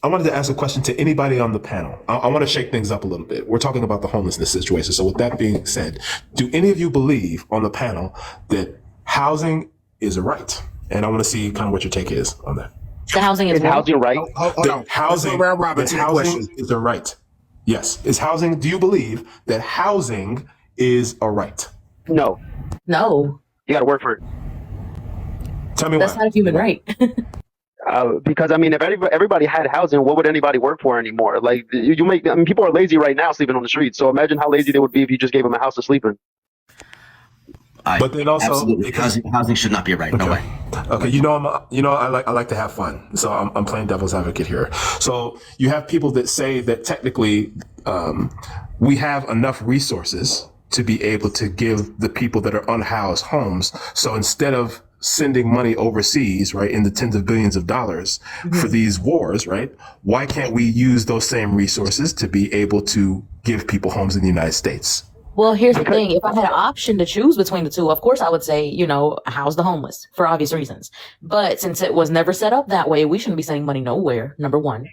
I wanted to ask a question to anybody on the panel. I want to shake things up a little bit. We're talking about the homelessness situation. So with that being said, do any of you believe on the panel that housing is a right? And I want to see kind of what your take is on that. The housing is housing right? Hold on. Housing is a right. Yes. Is housing, do you believe that housing is a right? No. No. You got to work for it. Tell me That's why. not a human right. Because I mean, if everybody had housing, what would anybody work for anymore? Like people are lazy right now sleeping on the streets. So imagine how lazy they would be if you just gave them a house to sleep in. But then also, absolutely, housing should not be a right. Okay. No way. Okay, I like to have fun, so I'm playing devil's advocate here. So you have people that say that technically we have enough resources to be able to give the people that are unhoused homes. So instead of sending money overseas, right, in the tens of billions of dollars for these wars, right, why can't we use those same resources to be able to give people homes in the United States? Well, here's the thing. If I had an option to choose between the two, of course I would say, house the homeless for obvious reasons. But since it was never set up that way, we shouldn't be sending money nowhere, number one.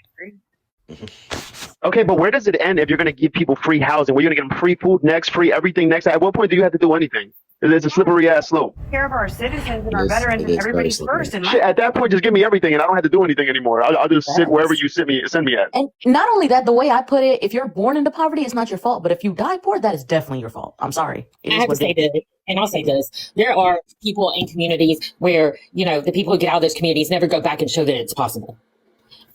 Okay, but where does it end if you're going to give people free housing? We're going to get them free food next, free everything next. At what point do you have to do anything? It's a slippery ass slope. Care of our citizens and our veterans and everybody first. And at that point, just give me everything and I don't have to do anything anymore. I'll just sit wherever you send me at. And not only that, the way I put it, if you're born into poverty, it's not your fault. But if you die poor, that is definitely your fault. I'm sorry. I have to say this, and I'll say this. There are people in communities where, the people who get out of those communities never go back and show that it's possible.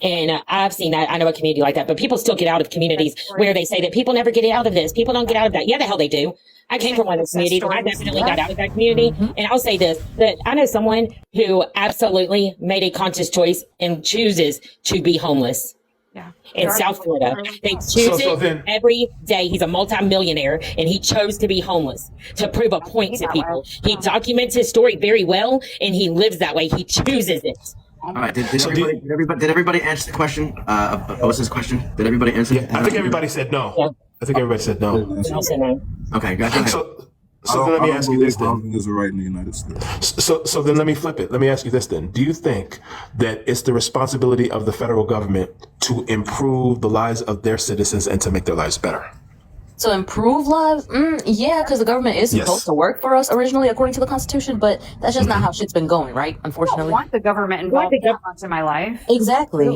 And I've seen that. I know a community like that, but people still get out of communities where they say that people never get out of this. People don't get out of that. Yeah, the hell they do. I came from one of those communities and I definitely got out of that community. And I'll say this, that I know someone who absolutely made a conscious choice and chooses to be homeless. Yeah. In South Florida. They choose it every day. He's a multimillionaire and he chose to be homeless to prove a point to people. He documents his story very well and he lives that way. He chooses it. All right. Did everybody answer the question? Bosa's question? Did everybody answer? Yeah, I think everybody said no. Yeah. I think everybody said no. Okay, go ahead. So then let me ask you this then. Housing is a right in the United States. So then let me flip it. Let me ask you this then. Do you think that it's the responsibility of the federal government to improve the lives of their citizens and to make their lives better? To improve lives? Yeah, because the government is supposed to work for us originally, according to the Constitution, but that's just not how shit's been going, right? Unfortunately. I don't want the government involved that much in my life. Exactly.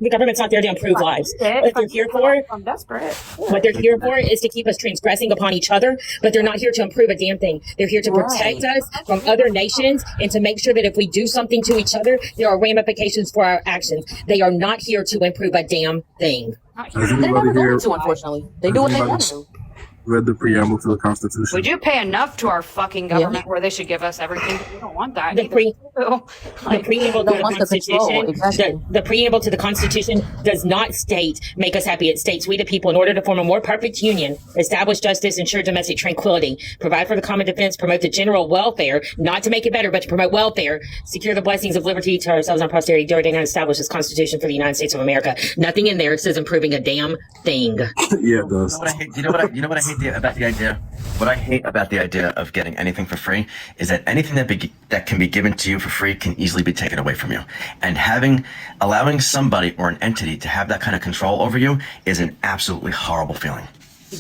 The government's not there to improve lives. What they're here for, I'm desperate. What they're here for is to keep us transgressing upon each other, but they're not here to improve a damn thing. They're here to protect us from other nations and to make sure that if we do something to each other, there are ramifications for our actions. They are not here to improve a damn thing. They're never going to, unfortunately. They do what they want to do. Read the preamble to the Constitution. We do pay enough to our fucking government where they should give us everything. We don't want that. The preamble to the Constitution, the preamble to the Constitution does not state make us happy. It states we the people, in order to form a more perfect union, establish justice, ensure domestic tranquility, provide for the common defense, promote the general welfare, not to make it better, but to promote welfare, secure the blessings of liberty to ourselves and posterity, and establish this Constitution for the United States of America. Nothing in there says improving a damn thing. Yeah, it does. You know what I hate about the idea? What I hate about the idea of getting anything for free is that anything that can be given to you for free can easily be taken away from you. And allowing somebody or an entity to have that kind of control over you is an absolutely horrible feeling.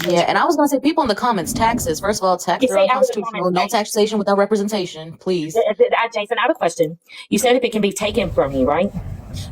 Yeah, and I was going to say, people in the comments, taxes. First of all, taxes are unconstitutional. No taxation without representation, please. Jason, I have a question. You said if it can be taken from you, right?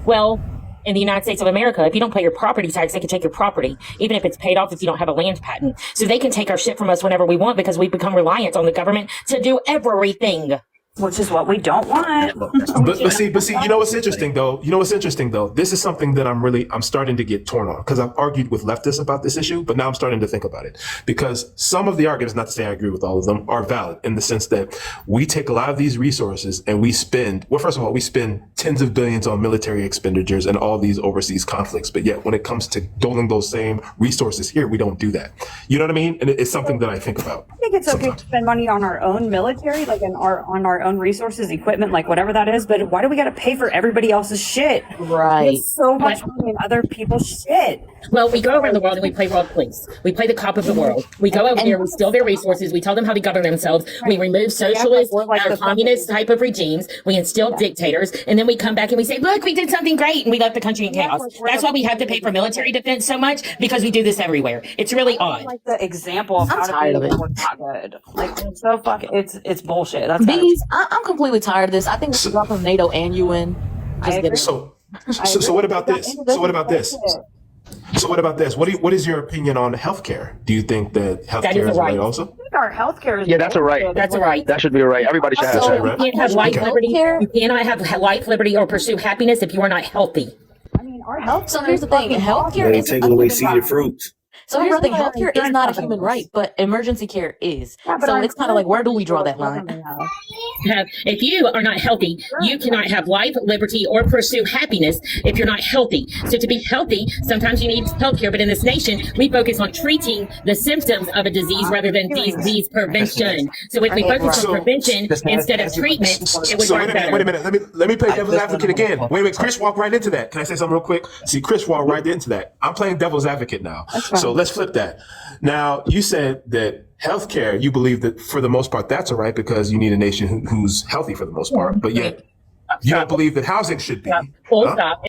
Well, in the United States of America, if you don't pay your property tax, they can take your property, even if it's paid off if you don't have a land patent. So they can take our shit from us whenever we want because we've become reliant on the government to do everything. Which is what we don't want. But see, you know what's interesting though? This is something that I'm starting to get torn on because I've argued with leftists about this issue, but now I'm starting to think about it because some of the arguments, not to say I agree with all of them, are valid in the sense that we take a lot of these resources and we spend tens of billions on military expenditures and all these overseas conflicts. But yet when it comes to doling those same resources here, we don't do that. You know what I mean? And it's something that I think about. I think it's okay to spend money on our own military, like on our own own resources, equipment, like whatever that is. But why do we got to pay for everybody else's shit? Right. There's so much money in other people's shit. Well, we go around the world and we play world police. We play the cop of the world. We go over there, we steal their resources, we tell them how to govern themselves, we remove socialist, we're like the communist type of regimes, we instill dictators, and then we come back and we say, look, we did something great, and we left the country in chaos. That's why we have to pay for military defense so much, because we do this everywhere. It's really odd. Like the example of I'm how tired to of be it. not good. Like it's so fucking. It's bullshit. That's how Bees, I'm completely tired of this. I think we should drop from NATO and UN. Just get it. So what about this? So what about this? So what about this? What is your opinion on healthcare? Do you think that healthcare is right also? I think our healthcare is. Yeah, that's a right. That's a right. That should be a right. Everybody should have So- that. right. You can't have life, Okay. liberty. Healthcare- You cannot have life, liberty, or pursue happiness if you are not healthy. I mean, our health. So here's the thing: healthcare They is taking away seeded fruits. So here's the thing: healthcare is not a human right, but emergency care is. So it's kind of like, where do we draw that line? If you are not healthy, you cannot have life, liberty, or pursue happiness if you're not healthy. So to be healthy, sometimes you need healthcare, but in this nation, we focus on treating the symptoms of a disease rather than disease prevention. So if we focus on prevention instead of treatment, it would So work better. wait a minute. Let me play devil's advocate again. Wait a minute. Chris walked right into that. Can I say something real quick? See, Chris walked right into that. I'm playing devil's advocate now. So let's flip that. Now, you said that healthcare, you believe that for the most part, that's all right because you need a nation who's healthy for the most part. But yet, you don't believe that housing should be. Full Huh? stop.